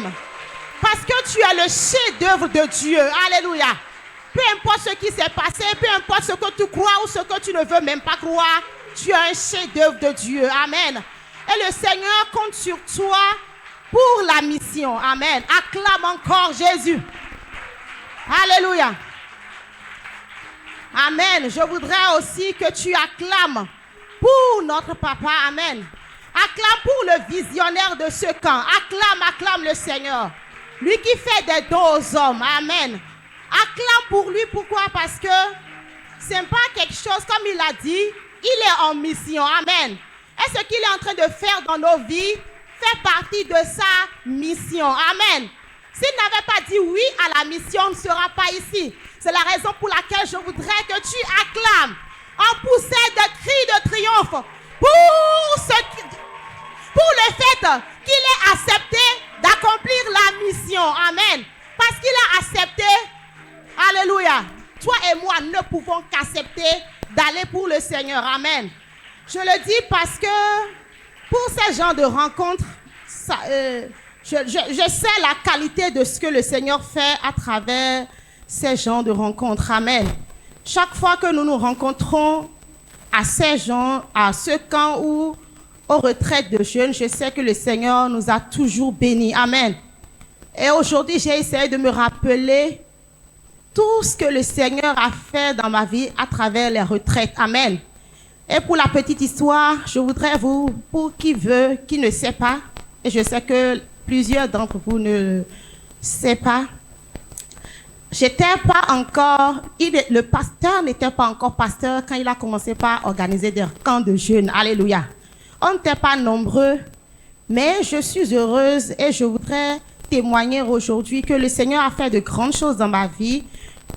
t'aimes. Parce que tu es le chef-d'œuvre de Dieu. Alléluia. Peu importe ce qui s'est passé, peu importe ce que tu crois ou ce que tu ne veux même pas croire, tu es un chef-d'œuvre de Dieu. Amen. Et le Seigneur compte sur toi pour la mission. Amen. Acclame encore Jésus. Alléluia. Amen. Je voudrais aussi que tu acclames pour notre papa. Amen. Acclame pour le visionnaire de ce camp. Acclame le Seigneur. Lui qui fait des dons aux hommes. Amen. Acclame pour lui. Pourquoi? Parce que ce n'est pas quelque chose, comme il a dit, il est en mission. Amen. Et ce qu'il est en train de faire dans nos vies fait partie de sa mission. Amen. S'il n'avait pas dit oui à la mission, on ne sera pas ici. C'est la raison pour laquelle je voudrais que tu acclames en poussant des cris de triomphe pour le fait qu'il ait accepté d'accomplir la mission. Amen. Parce qu'il a accepté. Alléluia. Toi et moi ne pouvons qu'accepter d'aller pour le Seigneur. Amen. Je le dis parce que pour ces gens de rencontres, je sais la qualité de ce que le Seigneur fait à travers ces gens de rencontres. Amen. Chaque fois que nous nous rencontrons à ces gens, à ce camp ou aux retraites de jeunes, je sais que le Seigneur nous a toujours bénis. Amen. Et aujourd'hui, j'ai essayé de me rappeler tout ce que le Seigneur a fait dans ma vie à travers les retraites. Amen. Et pour la petite histoire, je voudrais pour qui veut, qui ne sait pas, et je sais que plusieurs d'entre vous ne savent pas, le pasteur n'était pas encore pasteur quand il a commencé par organiser des camps de jeunes. Alléluia. On n'était pas nombreux, mais je suis heureuse et je voudrais témoigner aujourd'hui que le Seigneur a fait de grandes choses dans ma vie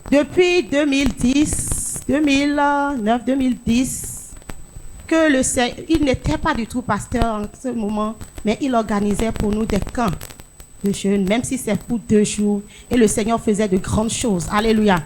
depuis 2010, 2009, 2010. Que le Seigneur, il n'était pas du tout pasteur en ce moment, mais il organisait pour nous des camps de jeunes, même si c'est pour 2 jours. Et le Seigneur faisait de grandes choses. Alléluia.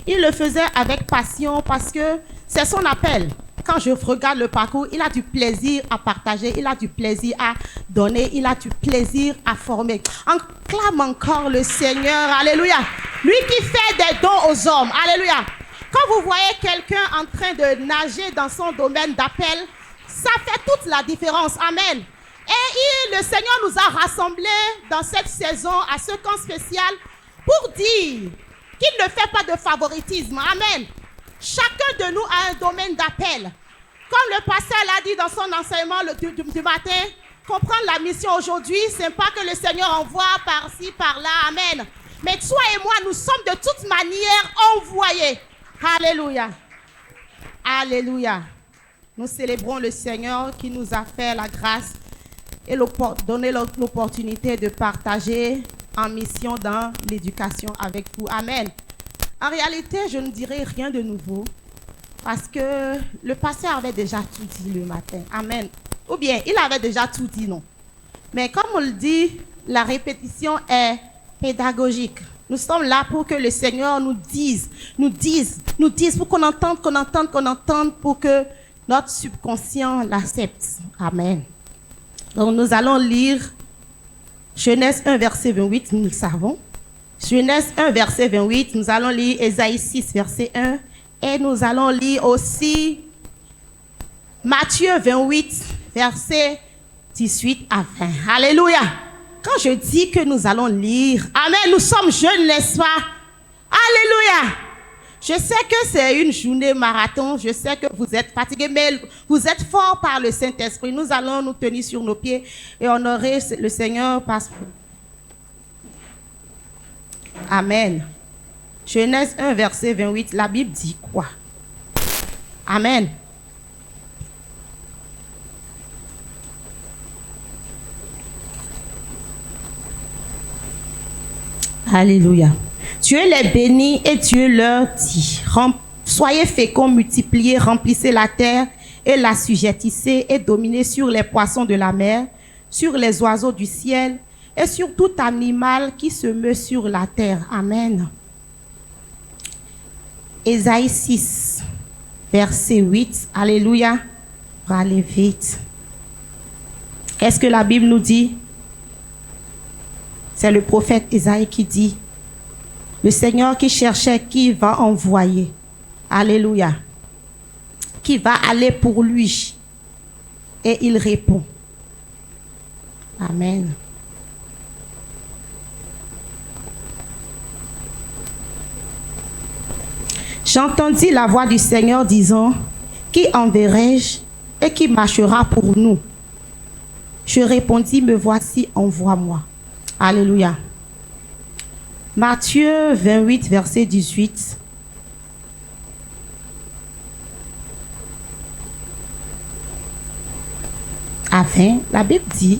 Il le faisait avec passion parce que c'est son appel. Quand je regarde le parcours, il a du plaisir à partager, il a du plaisir à donner, il a du plaisir à former. Acclame encore le Seigneur. Alléluia. Lui qui fait des dons aux hommes. Alléluia. Quand vous voyez quelqu'un en train de nager dans son domaine d'appel, ça fait toute la différence. Amen. Et le Seigneur nous a rassemblés dans cette saison à ce camp spécial pour dire qu'il ne fait pas de favoritisme. Amen. Chacun de nous a un domaine d'appel. Comme le pasteur l'a dit dans son enseignement du matin, comprendre la mission aujourd'hui, ce n'est pas que le Seigneur envoie par-ci, par-là. Amen. Mais toi et moi, nous sommes de toute manière envoyés. Alléluia. Alléluia. Nous célébrons le Seigneur qui nous a fait la grâce et donné l'opportunité de partager en mission dans l'éducation avec vous. Amen. En réalité, je ne dirai rien de nouveau parce que le pasteur avait déjà tout dit le matin. Amen. Ou bien, il avait déjà tout dit, non. Mais comme on le dit, la répétition est pédagogique. Nous sommes là pour que le Seigneur nous dise, pour qu'on entende, pour que notre subconscient l'accepte. Amen. Donc nous allons lire Genèse 1, verset 28, nous le savons. Genèse 1, verset 28, nous allons lire Ésaïe 6, verset 1. Et nous allons lire aussi Matthieu 28, verset 18 à 20. Alléluia. Quand je dis que nous allons lire, amen, nous sommes jeunes, n'est-ce pas? Alléluia. Je sais que c'est une journée marathon, je sais que vous êtes fatigués, mais vous êtes forts par le Saint-Esprit. Nous allons nous tenir sur nos pieds et honorer le Seigneur. Amen. Genèse 1, verset 28, la Bible dit quoi? Amen. Alléluia. Dieu les bénit et Dieu leur dit, soyez féconds, multipliez, remplissez la terre et l'assujettissez et dominez sur les poissons de la mer, sur les oiseaux du ciel et sur tout animal qui se meut sur la terre. Amen. Ésaïe 6, verset 8. Alléluia. On va aller vite. Qu'est-ce que la Bible nous dit? C'est le prophète Isaïe qui dit, le Seigneur qui cherchait qui va envoyer. Alléluia. Qui va aller pour lui. Et il répond. Amen. J'entendis la voix du Seigneur disant, qui enverrai-je et qui marchera pour nous? Je répondis, me voici, envoie-moi. Alléluia. Matthieu 28, verset 18. Enfin, la Bible dit,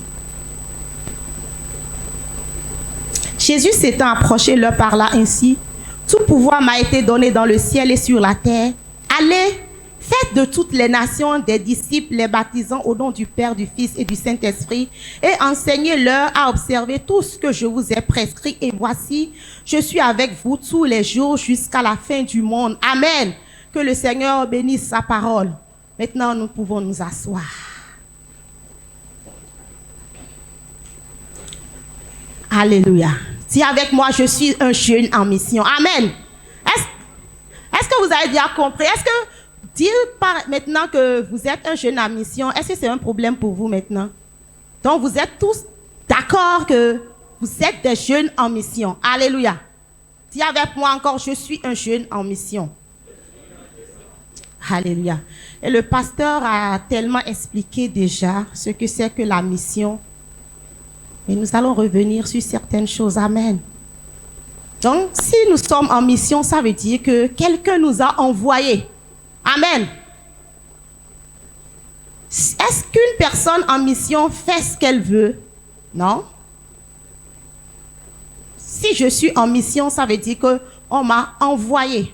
Jésus s'étant approché leur parla ainsi, tout pouvoir m'a été donné dans le ciel et sur la terre. Allez, faites de toutes les nations des disciples, les baptisant au nom du Père, du Fils et du Saint-Esprit, et enseignez-leur à observer tout ce que je vous ai prescrit. Et voici, je suis avec vous tous les jours jusqu'à la fin du monde. Amen. Que le Seigneur bénisse sa parole. Maintenant, nous pouvons nous asseoir. Alléluia. Dis avec moi, je suis un jeune en mission. Amen. Est-ce que vous avez déjà compris? Est-ce que dire maintenant que vous êtes un jeune en mission, est-ce que c'est un problème pour vous maintenant? Donc vous êtes tous d'accord que vous êtes des jeunes en mission. Alléluia. Dis avec moi encore, je suis un jeune en mission. Alléluia. Et le pasteur a tellement expliqué déjà ce que c'est que la mission. Et nous allons revenir sur certaines choses. Amen. Donc, si nous sommes en mission, ça veut dire que quelqu'un nous a envoyés. Amen. Est-ce qu'une personne en mission fait ce qu'elle veut? Non. Si je suis en mission, ça veut dire qu'on m'a envoyé.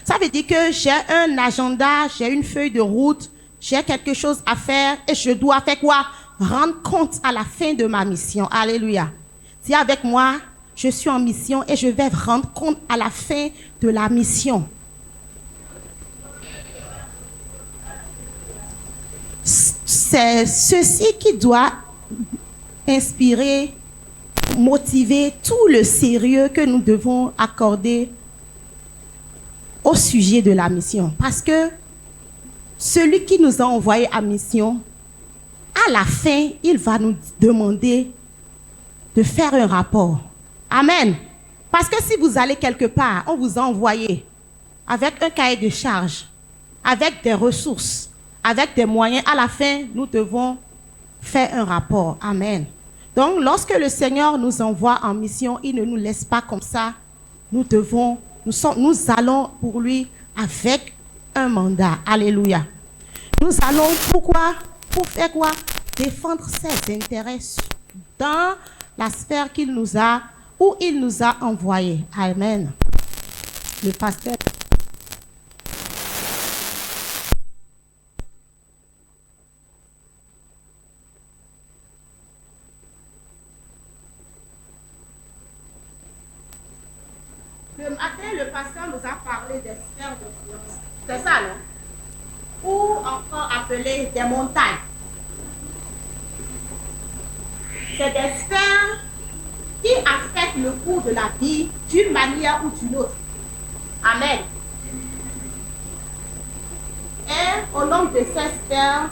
Ça veut dire que j'ai un agenda, j'ai une feuille de route, j'ai quelque chose à faire et je dois faire quoi? Rendre compte à la fin de ma mission. Alléluia. Dis avec moi, je suis en mission et je vais rendre compte à la fin de la mission. C'est ceci qui doit inspirer, motiver tout le sérieux que nous devons accorder au sujet de la mission. Parce que celui qui nous a envoyés à mission, à la fin, il va nous demander de faire un rapport. Amen. Parce que si vous allez quelque part, on vous a envoyé avec un cahier de charges, avec des ressources, avec des moyens. À la fin, nous devons faire un rapport. Amen. Donc, lorsque le Seigneur nous envoie en mission, il ne nous laisse pas comme ça. Nous allons pour lui avec un mandat. Alléluia. Nous allons pourquoi? Pour faire quoi? Défendre ses intérêts dans la sphère qu'il nous a, où il nous a envoyés. Amen. Le pasteur. Le matin, le pasteur nous a parlé des sphères d'influence. C'est ça, non? Ou encore appelé des montagnes. C'est des sphères qui affectent le cours de la vie d'une manière ou d'une autre. Amen. Et au nombre de ces sphères,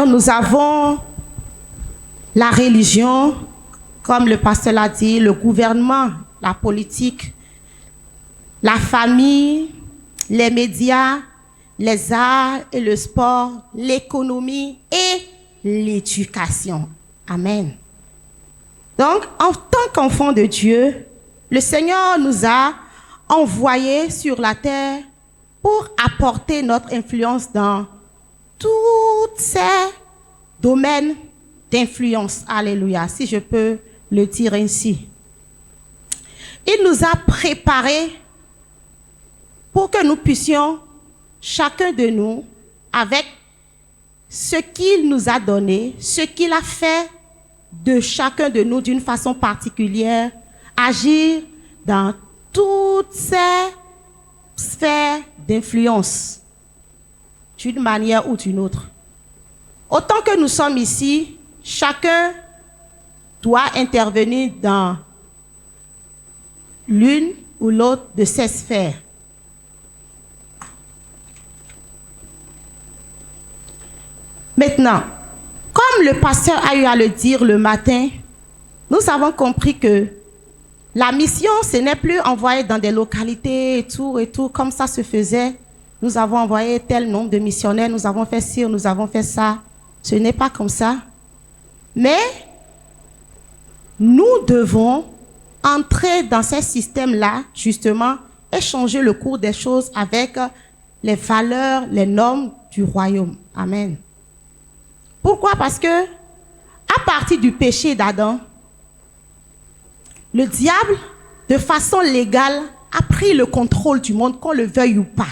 nous avons la religion, comme le pasteur l'a dit, le gouvernement, la politique, la famille, les médias, les arts et le sport, l'économie et l'éducation. Amen. Donc, en tant qu'enfants de Dieu, le Seigneur nous a envoyés sur la terre pour apporter notre influence dans tous ces domaines d'influence. Alléluia, si je peux le dire ainsi. Il nous a préparés pour que nous puissions, chacun de nous, avec ce qu'il nous a donné, ce qu'il a fait de chacun de nous d'une façon particulière, agir dans toutes ces sphères d'influence, d'une manière ou d'une autre. Autant que nous sommes ici, chacun doit intervenir dans l'une ou l'autre de ces sphères. Maintenant, comme le pasteur a eu à le dire le matin, nous avons compris que la mission, ce n'est plus envoyer dans des localités et tout, comme ça se faisait. Nous avons envoyé tel nombre de missionnaires, nous avons fait ci, nous avons fait ça. Ce n'est pas comme ça. Mais nous devons entrer dans ces systèmes-là, justement, et changer le cours des choses avec les valeurs, les normes du royaume. Amen. Pourquoi? Parce que, à partir du péché d'Adam, le diable, de façon légale, a pris le contrôle du monde, qu'on le veuille ou pas.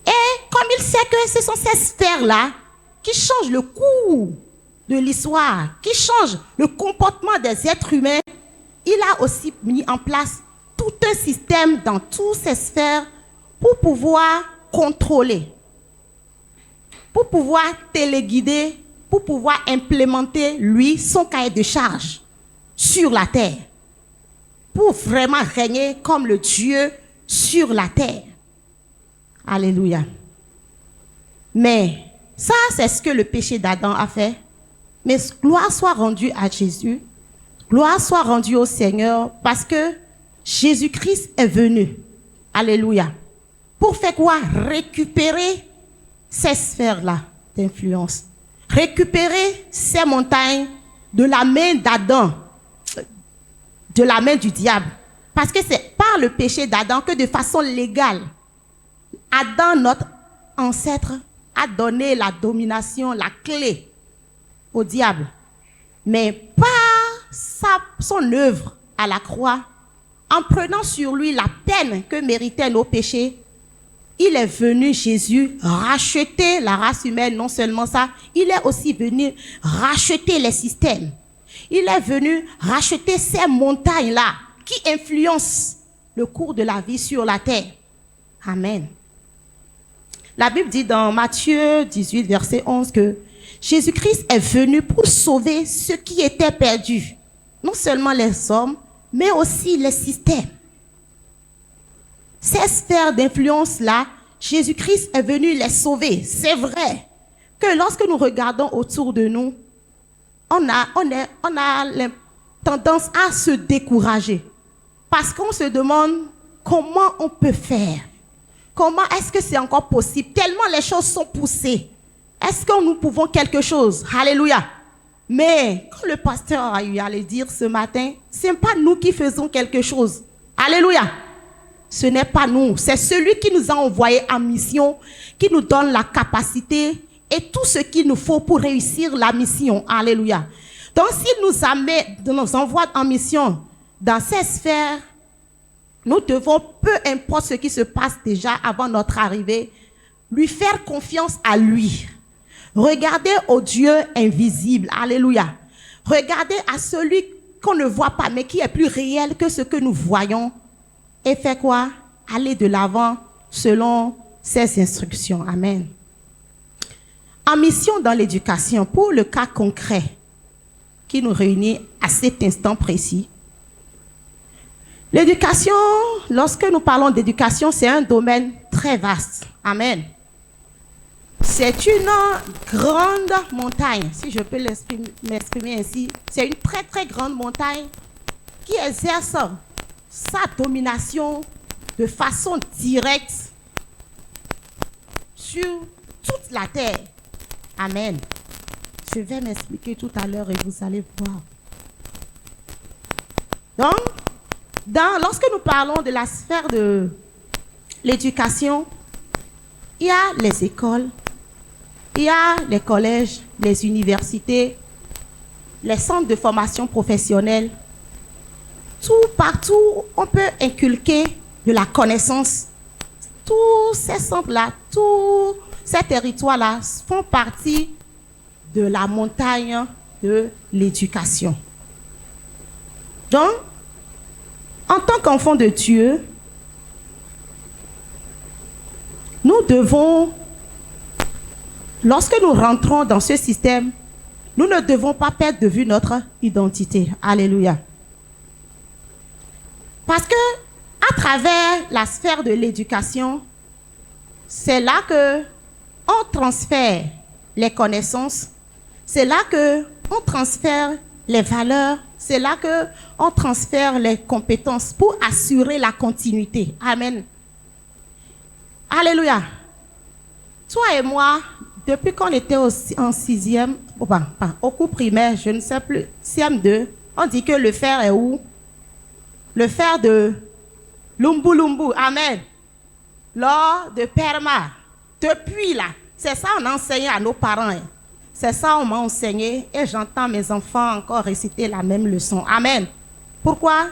Et comme il sait que ce sont ces sphères-là qui changent le cours de l'histoire, qui changent le comportement des êtres humains, il a aussi mis en place tout un système dans toutes ces sphères pour pouvoir contrôler, pour pouvoir téléguider, pour pouvoir implémenter, lui, son cahier de charge sur la terre, pour vraiment régner comme le Dieu sur la terre. Alléluia. Mais ça, c'est ce que le péché d'Adam a fait. Mais gloire soit rendue à Jésus, gloire soit rendue au Seigneur, parce que Jésus-Christ est venu. Alléluia. Pour faire quoi? Récupérer ces sphères-là d'influence. Récupérer ces montagnes de la main d'Adam, de la main du diable. Parce que c'est par le péché d'Adam que de façon légale, Adam, notre ancêtre, a donné la domination, la clé au diable. Mais par son œuvre à la croix, en prenant sur lui la peine que méritaient nos péchés, il est venu, Jésus, racheter la race humaine. Non seulement ça, il est aussi venu racheter les systèmes. Il est venu racheter ces montagnes-là qui influencent le cours de la vie sur la terre. Amen. La Bible dit dans Matthieu 18, verset 11 que Jésus-Christ est venu pour sauver ceux qui étaient perdus. Non seulement les hommes, mais aussi les systèmes. Ces sphères d'influence-là, Jésus-Christ est venu les sauver. C'est vrai que lorsque nous regardons autour de nous, on a tendance à se décourager. Parce qu'on se demande comment on peut faire. Comment est-ce que c'est encore possible? Tellement les choses sont poussées. Est-ce que nous pouvons quelque chose? Alléluia. Mais quand le pasteur a eu à le dire ce matin, ce n'est pas nous qui faisons quelque chose. Alléluia. Ce n'est pas nous. C'est celui qui nous a envoyés en mission, qui nous donne la capacité et tout ce qu'il nous faut pour réussir la mission. Alléluia. Donc s'il nous envoie en mission dans ces sphères, nous devons, peu importe ce qui se passe déjà avant notre arrivée, lui faire confiance à lui. Regardez au Dieu invisible. Alléluia. Regardez à celui qu'on ne voit pas, mais qui est plus réel que ce que nous voyons. Et faire quoi? Aller de l'avant selon ses instructions. Amen. En mission dans l'éducation, pour le cas concret qui nous réunit à cet instant précis, l'éducation, lorsque nous parlons d'éducation, c'est un domaine très vaste. Amen. C'est une grande montagne, si je peux m'exprimer ainsi. C'est une très très grande montagne qui exerce sa domination de façon directe sur toute la terre. Amen. Je vais m'expliquer tout à l'heure et vous allez voir. Donc, lorsque nous parlons de la sphère de l'éducation, il y a les écoles, il y a les collèges, les universités, les centres de formation professionnelle. Partout, on peut inculquer de la connaissance. Tous ces centres-là, tous ces territoires-là font partie de la montagne de l'éducation. Donc, en tant qu'enfants de Dieu, nous devons lorsque nous rentrons dans ce système, nous ne devons pas perdre de vue notre identité. Alléluia. Parce que à travers la sphère de l'éducation, c'est là que on transfère les connaissances, c'est là que on transfère les valeurs, c'est là que on transfère les compétences pour assurer la continuité. Amen. Alléluia. Toi et moi, depuis qu'on était en sixième, au cours primaire, je ne sais plus, CM2, on dit que le fer est où? Le fer de Lumbu Lumbu, amen. Lors de Perma. Depuis là, c'est ça on a enseigné à nos parents. Hein. C'est ça on m'a enseigné et j'entends mes enfants encore réciter la même leçon. Amen. Pourquoi?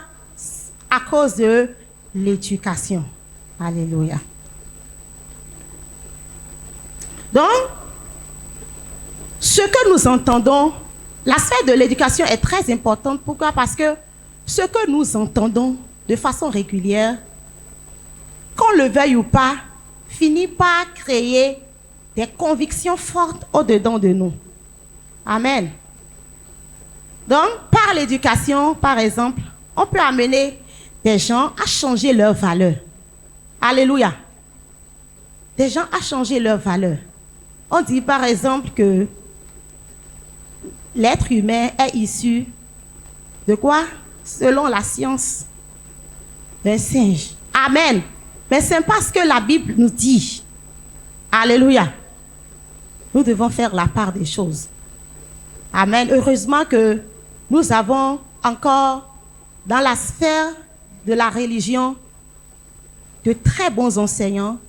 À cause de l'éducation. Alléluia. Donc, ce que nous entendons, la sphère de l'éducation est très importante. Pourquoi? Parce que ce que nous entendons de façon régulière, qu'on le veuille ou pas, finit par créer des convictions fortes au-dedans de nous. Amen. Donc, par l'éducation, par exemple, on peut amener des gens à changer leurs valeurs. Alléluia. Des gens à changer leurs valeurs. On dit par exemple que l'être humain est issu de quoi? Selon la science d'un singe. Amen. Mais ce n'est pas ce que la Bible nous dit. Alléluia. Nous devons faire la part des choses. Amen. Heureusement que nous avons encore dans la sphère de la religion de très bons enseignants,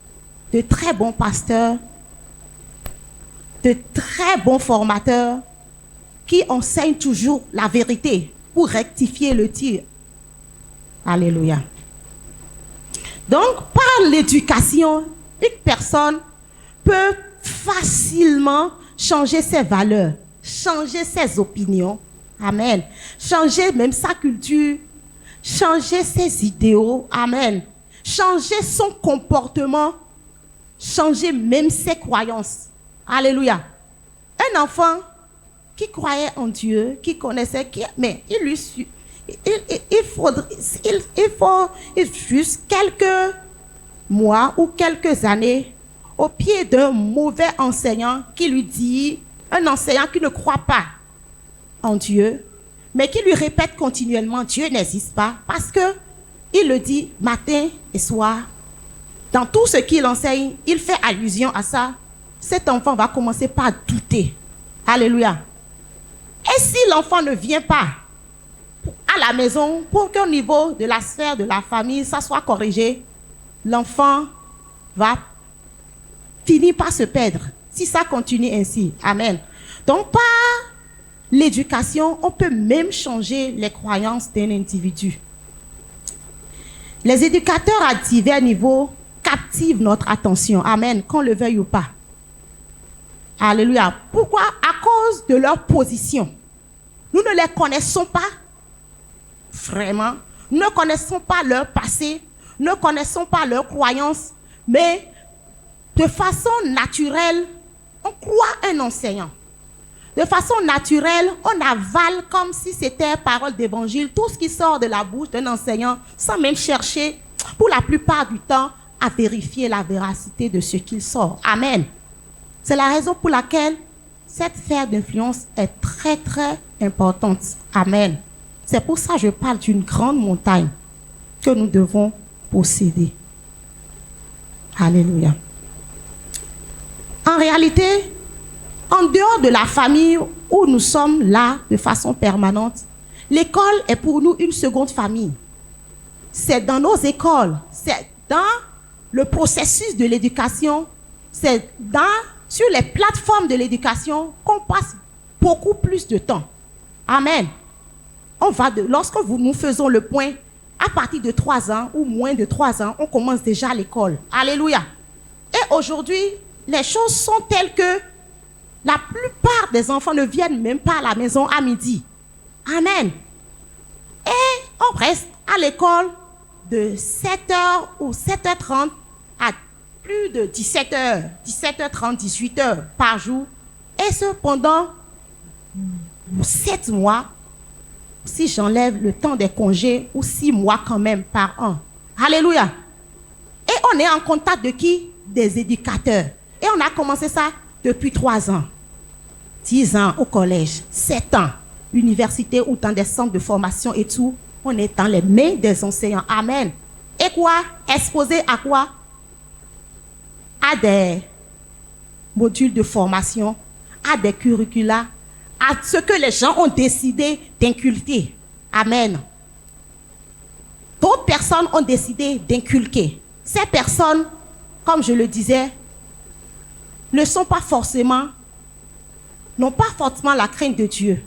de très bons pasteurs, de très bons formateurs qui enseignent toujours la vérité pour rectifier le tir. Alléluia. Donc, par l'éducation, une personne peut facilement changer ses valeurs, changer ses opinions. Amen. Changer même sa culture, changer ses idéaux. Amen. Changer son comportement, changer même ses croyances. Alléluia. Un enfant qui croyait en Dieu, qui connaissait, mais il faut juste quelques mois ou quelques années au pied d'un mauvais enseignant qui lui dit, un enseignant qui ne croit pas en Dieu, mais qui lui répète continuellement, Dieu n'existe pas, parce que il le dit matin et soir. Dans tout ce qu'il enseigne, il fait allusion à ça. Cet enfant va commencer par douter. Alléluia. Et si l'enfant ne vient pas à la maison pour qu'au niveau de la sphère de la famille, ça soit corrigé, l'enfant va finir par se perdre. Si ça continue ainsi. Amen. Donc, par l'éducation, on peut même changer les croyances d'un individu. Les éducateurs à divers niveaux captivent notre attention. Amen. Qu'on le veuille ou pas. Alléluia. Pourquoi? À cause de leur position. Nous ne les connaissons pas vraiment. Nous ne connaissons pas leur passé. Nous ne connaissons pas leurs croyances. Mais de façon naturelle, on croit un enseignant. De façon naturelle, on avale comme si c'était parole d'évangile. Tout ce qui sort de la bouche d'un enseignant, sans même chercher, pour la plupart du temps, à vérifier la véracité de ce qu'il sort. Amen. C'est la raison pour laquelle cette sphère d'influence est très, très importante. Amen. C'est pour ça que je parle d'une grande montagne que nous devons posséder. Alléluia. En réalité, en dehors de la famille où nous sommes là de façon permanente, l'école est pour nous une seconde famille. C'est dans nos écoles, c'est dans le processus de l'éducation, c'est sur les plateformes de l'éducation qu'on passe beaucoup plus de temps. Amen. Lorsque nous faisons le point, à partir de 3 ans ou moins de 3 ans, on commence déjà l'école. Alléluia. Et aujourd'hui, les choses sont telles que la plupart des enfants ne viennent même pas à la maison à midi. Amen. Et on reste à l'école de 7h ou 7h30 à plus de 17 heures, 17h30, 18h par jour. Et cependant, 7 mois, si j'enlève le temps des congés, ou 6 mois quand même par an. Alléluia. Et on est en contact de qui? Des éducateurs. Et on a commencé ça depuis 3 ans. 10 ans au collège, 7 ans, université ou dans des centres de formation et tout. On est dans les mains des enseignants. Amen. Et quoi? Exposé à quoi? À des modules de formation, à des curricula, à ce que les gens ont décidé d'inculquer. Amen. D'autres personnes ont décidé d'inculquer. Ces personnes, comme je le disais, n'ont pas forcément la crainte de Dieu.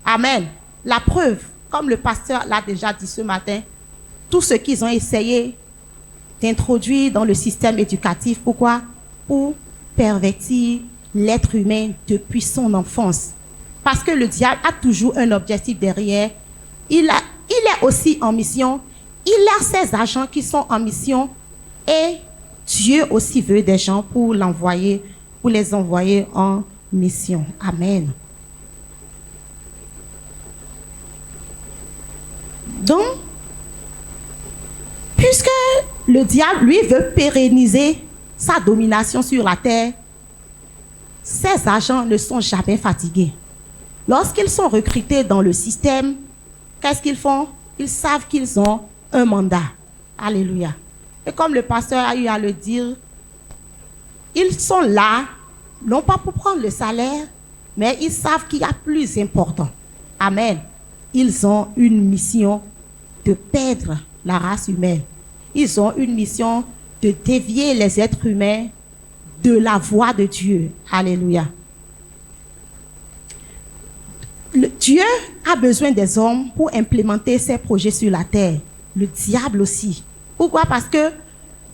Amen. La preuve, comme le pasteur l'a déjà dit ce matin, tout ce qu'ils ont essayé d'introduire dans le système éducatif, pourquoi? Pour pervertir l'être humain depuis son enfance. Parce que le diable a toujours un objectif derrière. Il est aussi en mission. Il a ses agents qui sont en mission. Et Dieu aussi veut des gens pour les envoyer en mission. Amen. Donc, puisque le diable, lui, veut pérenniser sa domination sur la terre, ses agents ne sont jamais fatigués. Lorsqu'ils sont recrutés dans le système, qu'est-ce qu'ils font? Ils savent qu'ils ont un mandat. Alléluia. Et comme le pasteur a eu à le dire, ils sont là, non pas pour prendre le salaire, mais ils savent qu'il y a plus important. Amen. Ils ont une mission de perdre la race humaine. Ils ont une mission de dévier les êtres humains de la voie de Dieu. Alléluia. Dieu a besoin des hommes pour implémenter ses projets sur la terre. Le diable aussi. Pourquoi? Parce que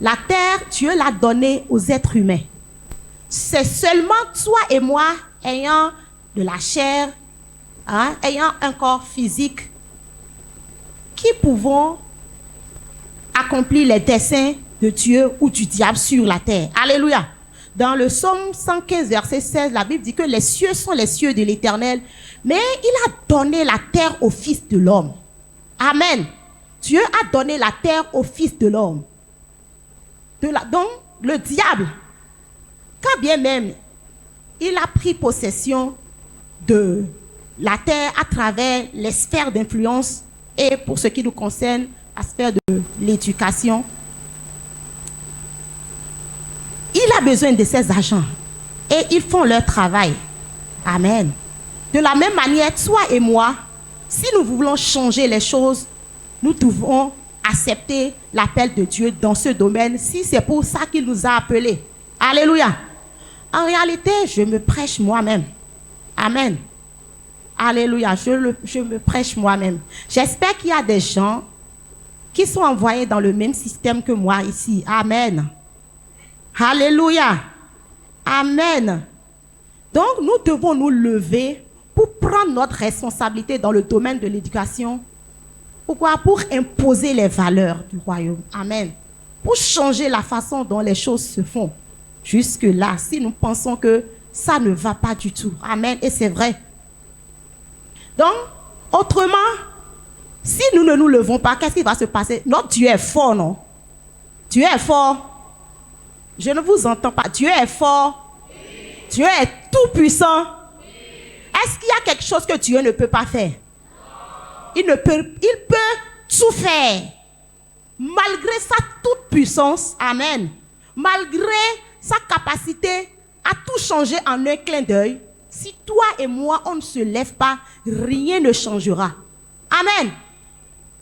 la terre, Dieu l'a donnée aux êtres humains. C'est seulement toi et moi, ayant de la chair, ayant un corps physique, qui pouvons accomplir les desseins de Dieu ou du diable sur la terre. Alléluia. Dans le psaume 115, verset 16, la Bible dit que les cieux sont les cieux de l'Éternel, mais il a donné la terre au Fils de l'homme. Amen. Dieu a donné la terre au Fils de l'homme. Donc, le diable, quand bien même il a pris possession de la terre à travers les sphères d'influence et pour ce qui nous concerne, la sphère de l'éducation, il a besoin de ses agents et ils font leur travail. Amen. De la même manière, toi et moi, si nous voulons changer les choses, nous devons accepter l'appel de Dieu dans ce domaine, si c'est pour ça qu'il nous a appelés. Alléluia. En réalité, je me prêche moi-même. Amen. Alléluia. Je me prêche moi-même. J'espère qu'il y a des gens qui sont envoyés dans le même système que moi ici. Amen. Alléluia. Amen. Donc, nous devons nous lever pour prendre notre responsabilité dans le domaine de l'éducation. Pourquoi? Pour imposer les valeurs du royaume. Amen. Pour changer la façon dont les choses se font. Jusque-là, si nous pensons que ça ne va pas du tout. Amen. Et c'est vrai. Donc, autrement, si nous ne nous levons pas, qu'est-ce qui va se passer? Notre Dieu est fort, non? Dieu est fort. Je ne vous entends pas. Dieu est fort. Dieu est tout puissant. Est-ce qu'il y a quelque chose que Dieu ne peut pas faire? Il peut tout faire. Malgré sa toute puissance, amen. Malgré sa capacité à tout changer en un clin d'œil, si toi et moi, on ne se lève pas, rien ne changera. Amen.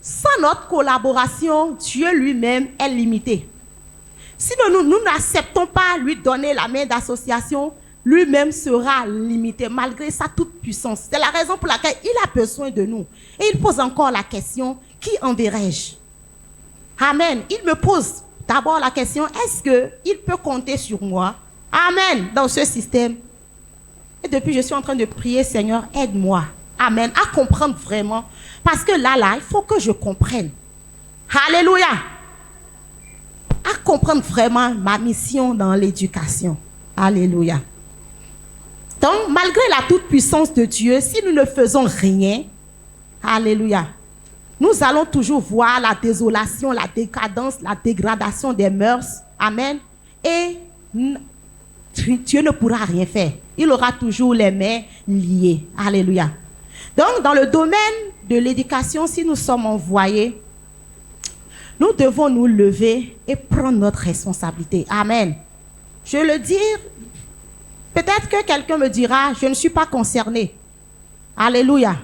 Sans notre collaboration, Dieu lui-même est limité. Si nous n'acceptons pas lui donner la main d'association, lui-même sera limité malgré sa toute puissance. C'est la raison pour laquelle il a besoin de nous. Et il pose encore la question, qui enverrai-je? Amen. Il me pose d'abord la question, est-ce qu'il peut compter sur moi? Amen. Dans ce système. Et depuis, je suis en train de prier, Seigneur, aide-moi. Amen. À comprendre vraiment. Parce que là, il faut que je comprenne. Alléluia. à comprendre vraiment ma mission dans l'éducation. Alléluia. Donc, malgré la toute-puissance de Dieu, si nous ne faisons rien, alléluia, nous allons toujours voir la désolation, la décadence, la dégradation des mœurs. Amen. Et Dieu ne pourra rien faire. Il aura toujours les mains liées. Alléluia. Donc, dans le domaine de l'éducation, si nous sommes envoyés, nous devons nous lever et prendre notre responsabilité. Amen. Je le dis, peut-être que quelqu'un me dira, je ne suis pas concerné. Alléluia.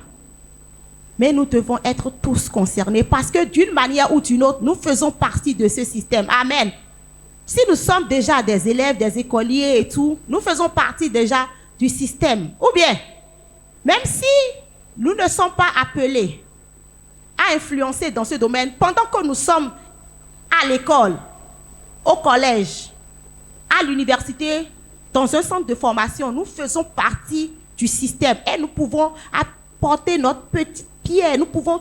Mais nous devons être tous concernés parce que d'une manière ou d'une autre, nous faisons partie de ce système. Amen. Si nous sommes déjà des élèves, des écoliers et tout, nous faisons partie déjà du système. Ou bien, même si nous ne sommes pas appelés à influencer dans ce domaine, pendant que nous sommes à l'école, au collège, à l'université, dans un centre de formation, nous faisons partie du système et nous pouvons apporter notre petite pierre, nous pouvons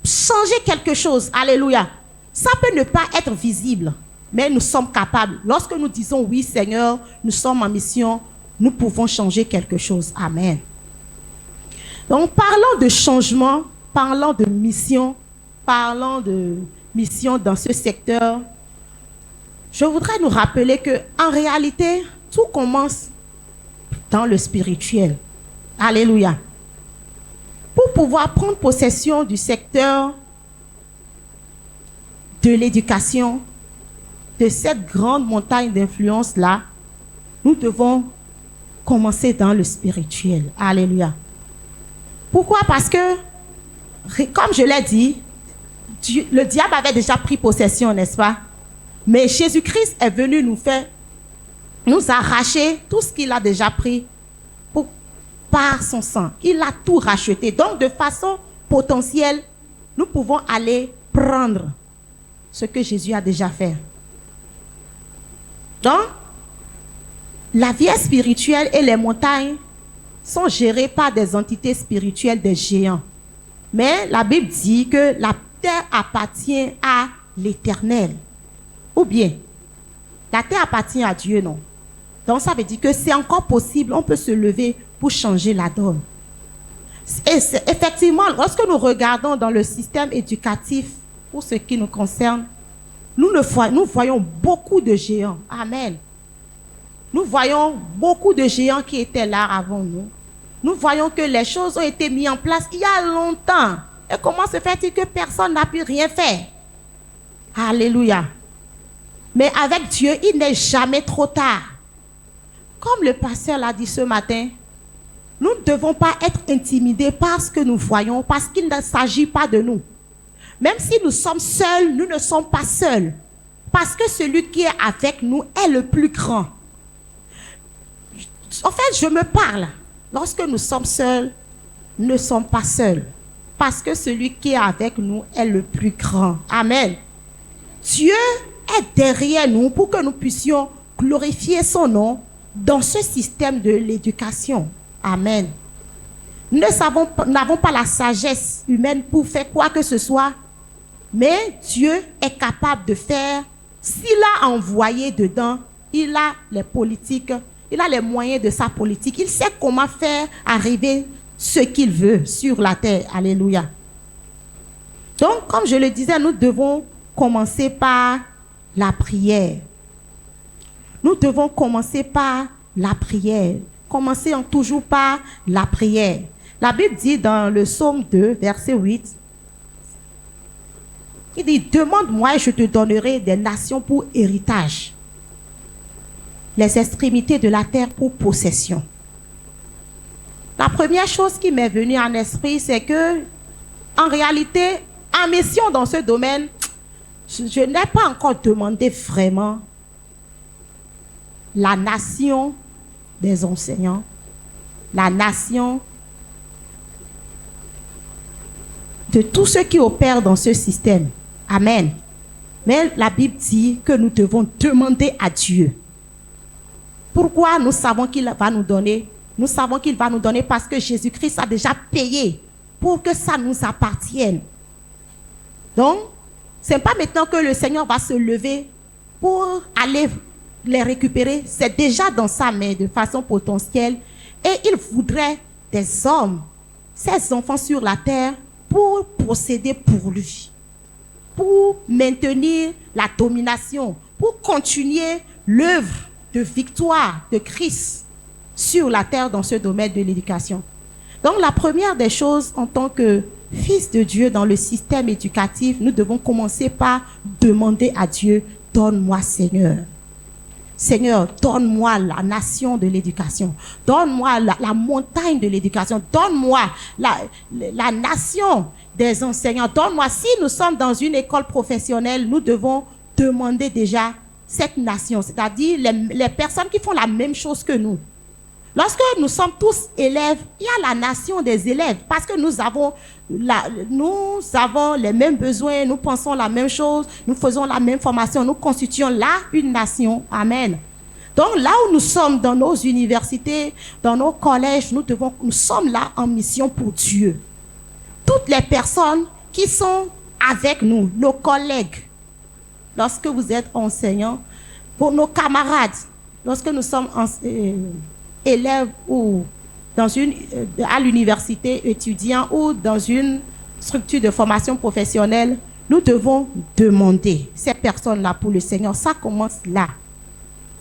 changer quelque chose. Alléluia. Ça peut ne pas être visible, mais nous sommes capables. Lorsque nous disons oui, Seigneur, nous sommes en mission, nous pouvons changer quelque chose. Amen. Donc, parlons de changement, parlons de mission dans ce secteur. Je voudrais nous rappeler qu'en réalité, tout commence dans le spirituel. Alléluia. Pour pouvoir prendre possession du secteur de l'éducation, de cette grande montagne d'influence-là, nous devons commencer dans le spirituel. Alléluia. Pourquoi? Parce que, comme je l'ai dit, le diable avait déjà pris possession, n'est-ce pas? Mais Jésus-Christ est venu nous arracher tout ce qu'il a déjà pris par son sang. Il a tout racheté. Donc, de façon potentielle, nous pouvons aller prendre ce que Jésus a déjà fait. Donc, la vie spirituelle et les montagnes sont gérées par des entités spirituelles, des géants. Mais la Bible dit que la terre appartient à l'Éternel. Ou bien, la terre appartient à Dieu, non? Donc, ça veut dire que c'est encore possible, on peut se lever pour changer la donne. Et effectivement, lorsque nous regardons dans le système éducatif, pour ce qui nous concerne, nous voyons beaucoup de géants. Amen. Nous voyons beaucoup de géants qui étaient là avant nous. Nous voyons que les choses ont été mises en place il y a longtemps. Et comment se fait-il que personne n'a pu rien faire? Alléluia. Mais avec Dieu, il n'est jamais trop tard. Comme le pasteur l'a dit ce matin, nous ne devons pas être intimidés par ce que nous voyons, parce qu'il ne s'agit pas de nous. Même si nous sommes seuls, nous ne sommes pas seuls. Parce que celui qui est avec nous est le plus grand. En fait, je me parle. Lorsque nous sommes seuls, nous ne sommes pas seuls. Parce que celui qui est avec nous est le plus grand. Amen. Dieu est derrière nous pour que nous puissions glorifier son nom dans ce système de l'éducation. Amen. Nous n'avons pas la sagesse humaine pour faire quoi que ce soit, mais Dieu est capable de faire. S'il a envoyé dedans, il a les politiques, il a les moyens de sa politique. Il sait comment faire arriver ce qu'il veut sur la terre. Alléluia. Donc, comme je le disais, nous devons commencer par la prière. Nous devons commencer par la prière. Commençons toujours par la prière. La Bible dit dans le psaume 2, verset 8, il dit, demande-moi et je te donnerai des nations pour héritage, les extrémités de la terre pour possession. La première chose qui m'est venue en esprit, c'est que, en réalité, en mission dans ce domaine, je n'ai pas encore demandé vraiment la nation des enseignants, la nation de tous ceux qui opèrent dans ce système. Amen. Mais la Bible dit que nous devons demander à Dieu. Pourquoi? Nous savons qu'il va nous donner. Nous savons qu'il va nous donner parce que Jésus-Christ a déjà payé pour que ça nous appartienne. Donc, Ce n'est pas maintenant que le Seigneur va se lever pour aller les récupérer. C'est déjà dans sa main de façon potentielle. Et il voudrait des hommes, ses enfants sur la terre, pour procéder pour lui, pour maintenir la domination, pour continuer l'œuvre de victoire de Christ sur la terre dans ce domaine de l'éducation. Donc la première des choses en tant que fils de Dieu dans le système éducatif, nous devons commencer par demander à Dieu, donne-moi Seigneur. Seigneur, donne-moi la nation de l'éducation. Donne-moi la montagne de l'éducation. Donne-moi la nation des enseignants. Donne-moi, si nous sommes dans une école professionnelle, nous devons demander déjà cette nation, c'est-à-dire les personnes qui font la même chose que nous. Lorsque nous sommes tous élèves, il y a la nation des élèves parce que nous avons les mêmes besoins, nous pensons la même chose, nous faisons la même formation, nous constituons là une nation. Amen. Donc là où nous sommes dans nos universités, dans nos collèges, nous sommes là en mission pour Dieu. Toutes les personnes qui sont avec nous, nos collègues, lorsque vous êtes enseignants, pour nos camarades, lorsque nous sommes élèves ou à l'université, étudiants ou dans une structure de formation professionnelle, nous devons demander ces personnes-là pour le Seigneur. Ça commence là.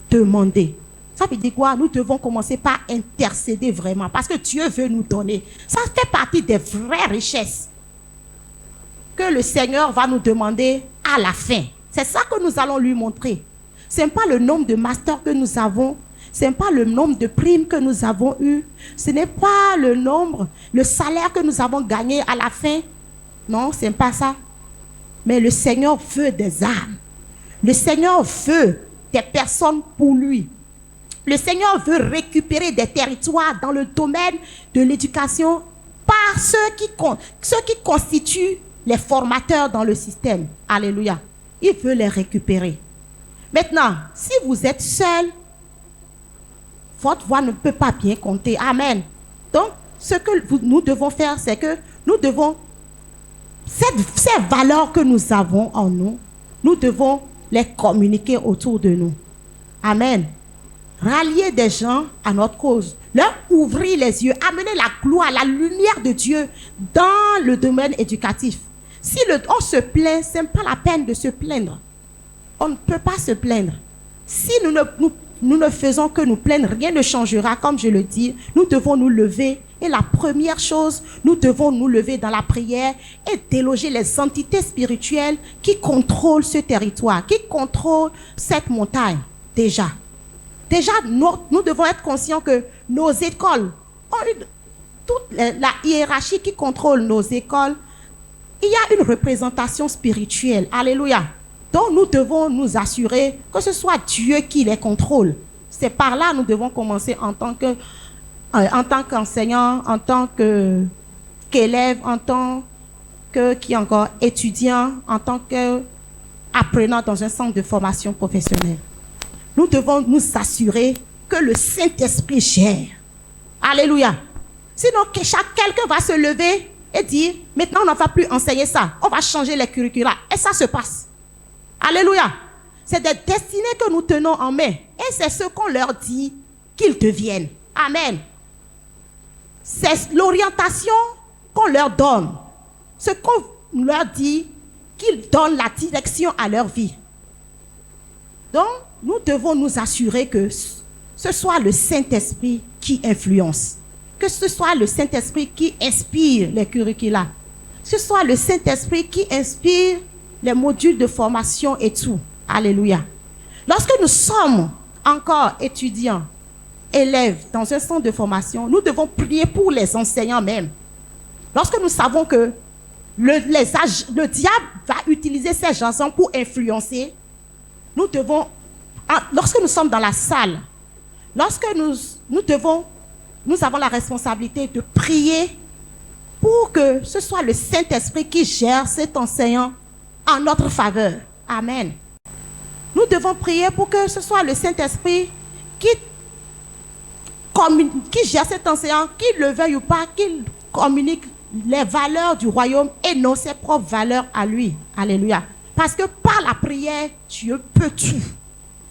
Demander. Ça veut dire quoi? Nous devons commencer par intercéder vraiment parce que Dieu veut nous donner. Ça fait partie des vraies richesses que le Seigneur va nous demander à la fin. C'est ça que nous allons lui montrer. Ce n'est pas le nombre de masters que nous avons. Ce n'est pas le nombre de primes que nous avons eues. Ce n'est pas le salaire que nous avons gagné à la fin. Non, ce n'est pas ça. Mais le Seigneur veut des âmes. Le Seigneur veut des personnes pour lui. Le Seigneur veut récupérer des territoires dans le domaine de l'éducation par ceux qui constituent les formateurs dans le système. Alléluia. Il veut les récupérer. Maintenant, si vous êtes seul, votre voix ne peut pas bien compter. Amen. Donc, ce que nous devons faire, c'est que nous devons, ces valeurs que nous avons en nous, nous devons les communiquer autour de nous. Amen. Rallier des gens à notre cause. Leur ouvrir les yeux. Amener la gloire, la lumière de Dieu dans le domaine éducatif. Si on se plaint, ce n'est pas la peine de se plaindre. On ne peut pas se plaindre. Si nous ne faisons que nous plaindre, rien ne changera, comme je le dis. Nous devons nous lever. Et la première chose, nous devons nous lever dans la prière et déloger les entités spirituelles qui contrôlent ce territoire, qui contrôlent cette montagne. Déjà, nous devons être conscients que nos écoles, toute la hiérarchie qui contrôle nos écoles, il y a une représentation spirituelle. Alléluia. Donc nous devons nous assurer que ce soit Dieu qui les contrôle. C'est par là que nous devons commencer en tant qu'enseignant, en tant qu'élève, en tant étudiant, en tant qu'apprenant dans un centre de formation professionnelle. Nous devons nous assurer que le Saint-Esprit gère. Alléluia. Sinon, quelqu'un va se lever et dire, maintenant on ne va plus enseigner ça. On va changer les curricula. Et ça se passe. Alléluia. C'est des destinées que nous tenons en main. Et c'est ce qu'on leur dit qu'ils deviennent. Amen. C'est l'orientation qu'on leur donne. Ce qu'on leur dit qu'ils donnent la direction à leur vie. Donc, nous devons nous assurer que ce soit le Saint-Esprit qui influence. Que ce soit le Saint-Esprit qui inspire les curricula. Que ce soit le Saint-Esprit qui inspire les modules de formation et tout. Alléluia. Lorsque nous sommes encore étudiants, élèves dans un centre de formation, nous devons prier pour les enseignants même. Lorsque nous savons que le diable va utiliser ces chansons pour influencer, nous devons, lorsque nous sommes dans la salle, lorsque nous avons la responsabilité de prier pour que ce soit le Saint-Esprit qui gère cet enseignant en notre faveur. Amen. Nous devons prier pour que ce soit le Saint-Esprit qui gère cet enseignant, qu'il le veuille ou pas, qu'il communique les valeurs du royaume et non ses propres valeurs à lui. Alléluia. Parce que par la prière, Dieu peut tout.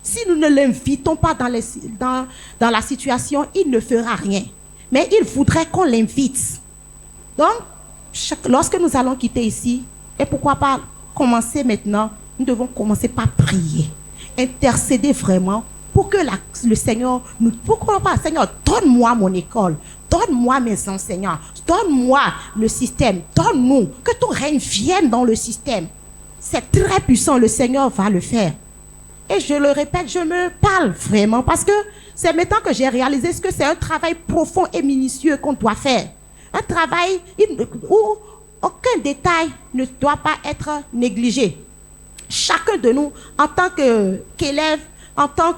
Si nous ne l'invitons pas dans la situation, il ne fera rien. Mais il voudrait qu'on l'invite. Donc, lorsque nous allons quitter ici, et pourquoi pas commencer maintenant, nous devons commencer par prier. Intercéder vraiment pour que le Seigneur nous... Pourquoi pas, Seigneur, donne-moi mon école, donne-moi mes enseignants, donne-moi le système, donne-nous, que ton règne vienne dans le système. C'est très puissant, le Seigneur va le faire. Et je le répète, je me parle vraiment parce que c'est maintenant que j'ai réalisé ce que c'est un travail profond et minutieux qu'on doit faire. Un travail où aucun détail ne doit pas être négligé. Chacun de nous, en tant qu'élève, en tant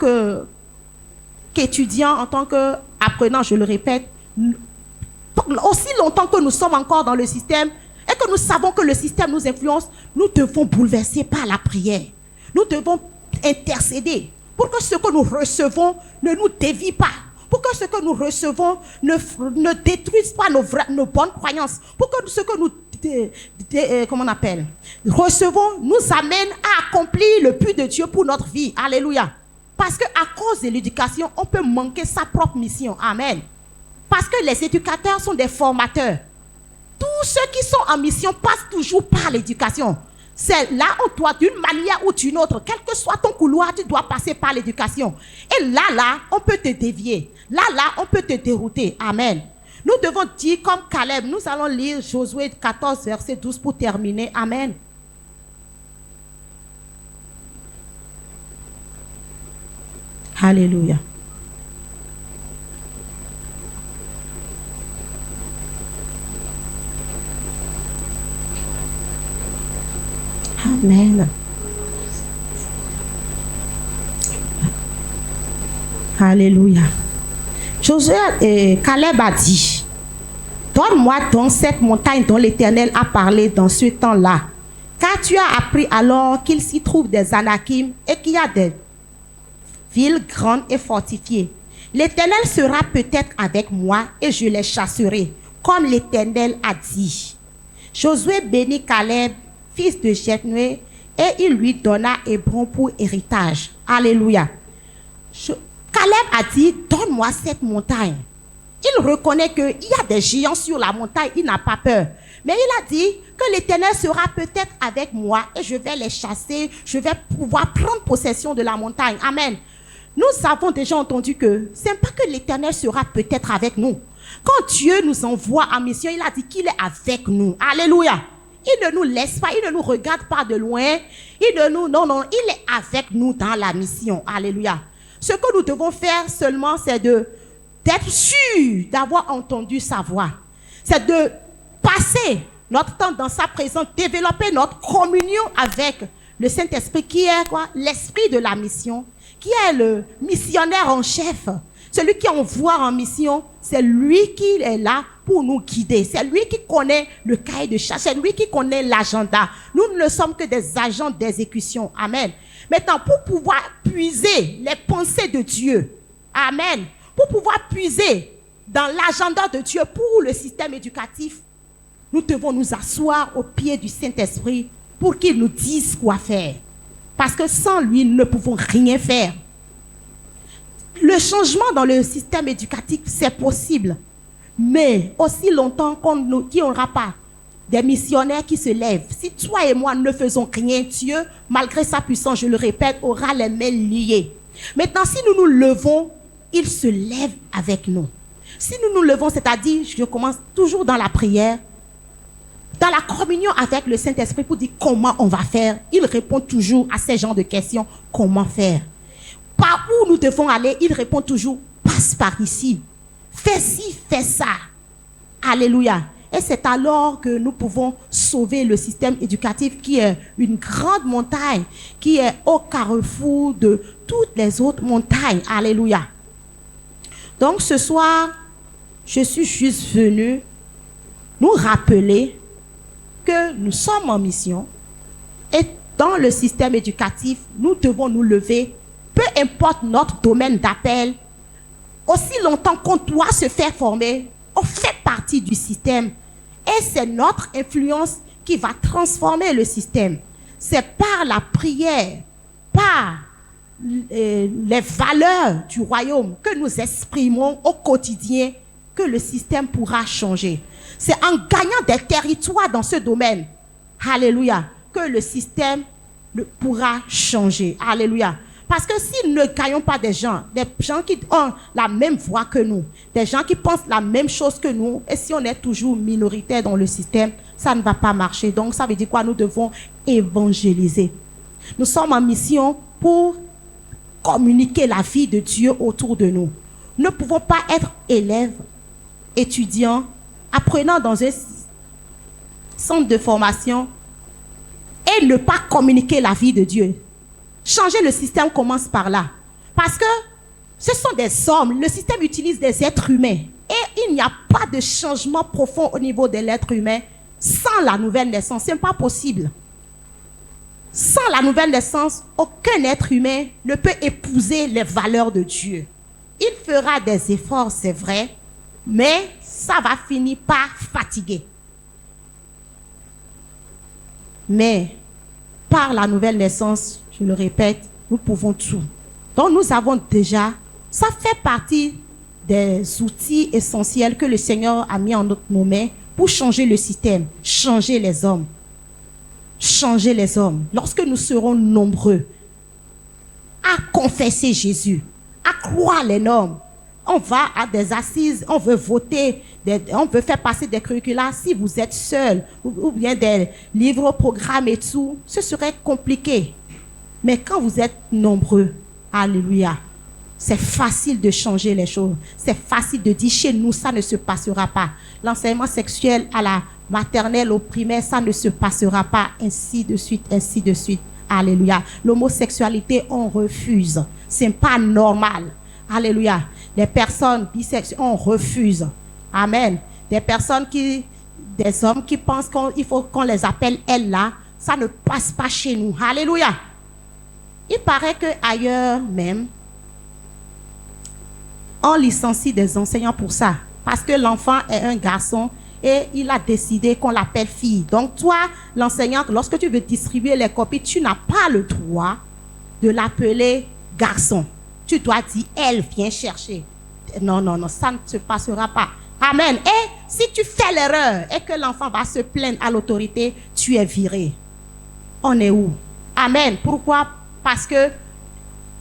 qu'étudiant, en tant qu'apprenant, je le répète, aussi longtemps que nous sommes encore dans le système et que nous savons que le système nous influence, nous devons bouleverser par la prière. Nous devons intercéder pour que ce que nous recevons ne nous dévie pas, pour que ce que nous recevons ne détruise pas nos bonnes croyances, pour que ce que nous recevons nous amène à accomplir le but de Dieu pour notre vie. Alléluia. Parce qu'à cause de l'éducation, on peut manquer sa propre mission. Amen. Parce que les éducateurs sont des formateurs. Tous ceux qui sont en mission passent toujours par l'éducation. C'est là où toi, d'une manière ou d'une autre, quel que soit ton couloir, tu dois passer par l'éducation. Et là, on peut te dévier. Là, on peut te dérouter. Amen. Nous devons dire comme Caleb. Nous allons lire Josué 14, verset 12 pour terminer. Amen. Alléluia. Amen. Alléluia. Josué et Caleb a dit, donne-moi donc cette montagne dont l'Éternel a parlé dans ce temps-là, car tu as appris alors qu'il s'y trouve des Anakim et qu'il y a des villes grandes et fortifiées. L'Éternel sera peut-être avec moi et je les chasserai, comme l'Éternel a dit. Josué bénit Caleb, fils de Jephunneh, et il lui donna Hébron pour héritage. Alléluia. Caleb a dit, donne-moi cette montagne. Il reconnaît qu'il y a des géants sur la montagne, il n'a pas peur. Mais il a dit que l'Éternel sera peut-être avec moi et je vais les chasser, je vais pouvoir prendre possession de la montagne. Amen. Nous avons déjà entendu que ce n'est pas que l'Éternel sera peut-être avec nous. Quand Dieu nous envoie en mission, il a dit qu'il est avec nous. Alléluia. Il ne nous laisse pas, il ne nous regarde pas de loin. Il est avec nous dans la mission. Alléluia. Ce que nous devons faire seulement, c'est d'être sûr d'avoir entendu sa voix. C'est de passer notre temps dans sa présence, développer notre communion avec le Saint-Esprit qui est quoi? L'esprit de la mission, qui est le missionnaire en chef. Celui qui envoie en mission, c'est lui qui est là pour nous guider. C'est lui qui connaît le cahier de charge. C'est lui qui connaît l'agenda. Nous ne sommes que des agents d'exécution. Amen. Maintenant, pour pouvoir puiser les pensées de Dieu, amen, pour pouvoir puiser dans l'agenda de Dieu pour le système éducatif, nous devons nous asseoir au pied du Saint-Esprit pour qu'il nous dise quoi faire. Parce que sans lui, nous ne pouvons rien faire. Le changement dans le système éducatif, c'est possible. Mais aussi longtemps qu'il n'y aura pas des missionnaires qui se lèvent. Si toi et moi ne faisons rien, Dieu, malgré sa puissance, je le répète, aura les mains liées. Maintenant, si nous nous levons, il se lève avec nous. Si nous nous levons, c'est-à-dire, je commence toujours dans la prière, dans la communion avec le Saint-Esprit pour dire comment on va faire, il répond toujours à ces genres de questions, comment faire. Par où nous devons aller, il répond toujours, passe par ici, fais ci, fais ça. Alléluia. Et c'est alors que nous pouvons sauver le système éducatif qui est une grande montagne, qui est au carrefour de toutes les autres montagnes. Alléluia. Donc ce soir, je suis juste venu nous rappeler que nous sommes en mission et dans le système éducatif, nous devons nous lever, peu importe notre domaine d'appel, aussi longtemps qu'on doit se faire former, on fait partie du système et c'est notre influence qui va transformer le système. c'est par la prière, par les valeurs du royaume que nous exprimons au quotidien que le système pourra changer. C'est en gagnant des territoires dans ce domaine, alléluia, que le système pourra changer. Alléluia. Parce que si nous ne gagnons pas des gens qui ont la même voix que nous, des gens qui pensent la même chose que nous, et si on est toujours minoritaire dans le système, ça ne va pas marcher. Donc ça veut dire quoi? Nous devons évangéliser. Nous sommes en mission pour communiquer la vie de Dieu autour de nous. Nous ne pouvons pas être élèves, étudiants, apprenants dans un centre de formation et ne pas communiquer la vie de Dieu. Changer le système commence par là. Parce que ce sont des hommes. Le système utilise des êtres humains. Et il n'y a pas de changement profond au niveau de l'être humain sans la nouvelle naissance. Ce n'est pas possible. Sans la nouvelle naissance, aucun être humain ne peut épouser les valeurs de Dieu. Il fera des efforts, c'est vrai, mais ça va finir par fatiguer. Mais par la nouvelle naissance, je le répète, nous pouvons tout. Donc nous avons déjà, ça fait partie des outils essentiels que le Seigneur a mis en nos mains pour changer le système, changer les hommes. Changer les hommes. Lorsque nous serons nombreux à confesser Jésus, à croire les normes, on va à des assises, on veut voter, on veut faire passer des curricula. Si vous êtes seul, ou bien des livres, programmes et tout, ce serait compliqué. Mais quand vous êtes nombreux, alléluia, c'est facile de changer les choses. C'est facile de dire, chez nous, ça ne se passera pas. L'enseignement sexuel à la maternelle, au primaire, ça ne se passera pas, ainsi de suite, ainsi de suite. Alléluia. L'homosexualité, on refuse. C'est pas normal. Alléluia. Les personnes bisexuelles, on refuse. Amen. Des hommes qui pensent qu'il faut qu'on les appelle elles là, ça ne passe pas chez nous. Alléluia. Il paraît qu'ailleurs même, on licencie des enseignants pour ça. Parce que l'enfant est un garçon et il a décidé qu'on l'appelle fille. Donc toi, l'enseignante, lorsque tu veux distribuer les copies, tu n'as pas le droit de l'appeler garçon. Tu dois dire, elle vient chercher. Non, non, non, ça ne se passera pas. Amen. Et si tu fais l'erreur et que l'enfant va se plaindre à l'autorité, tu es viré. On est où? Amen. Pourquoi? Parce que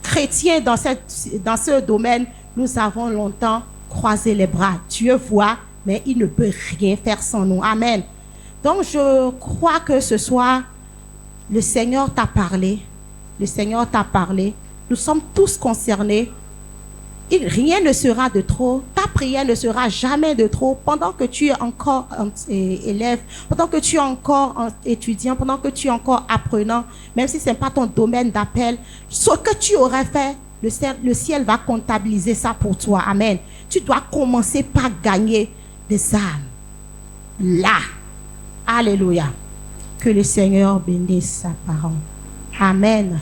chrétiens dans ce domaine, nous avons longtemps croisé les bras. Dieu voit, mais il ne peut rien faire sans nous. Amen. Donc je crois que ce soir, le Seigneur t'a parlé. Le Seigneur t'a parlé. Nous sommes tous concernés. Rien ne sera de trop. Ta prière ne sera jamais de trop. Pendant que tu es encore élève, pendant que tu es encore étudiant, pendant que tu es encore apprenant, même si ce n'est pas ton domaine d'appel, ce que tu aurais fait, le ciel va comptabiliser ça pour toi. Amen. Tu dois commencer par gagner des âmes. Là. Alléluia. Que le Seigneur bénisse sa parole. Amen.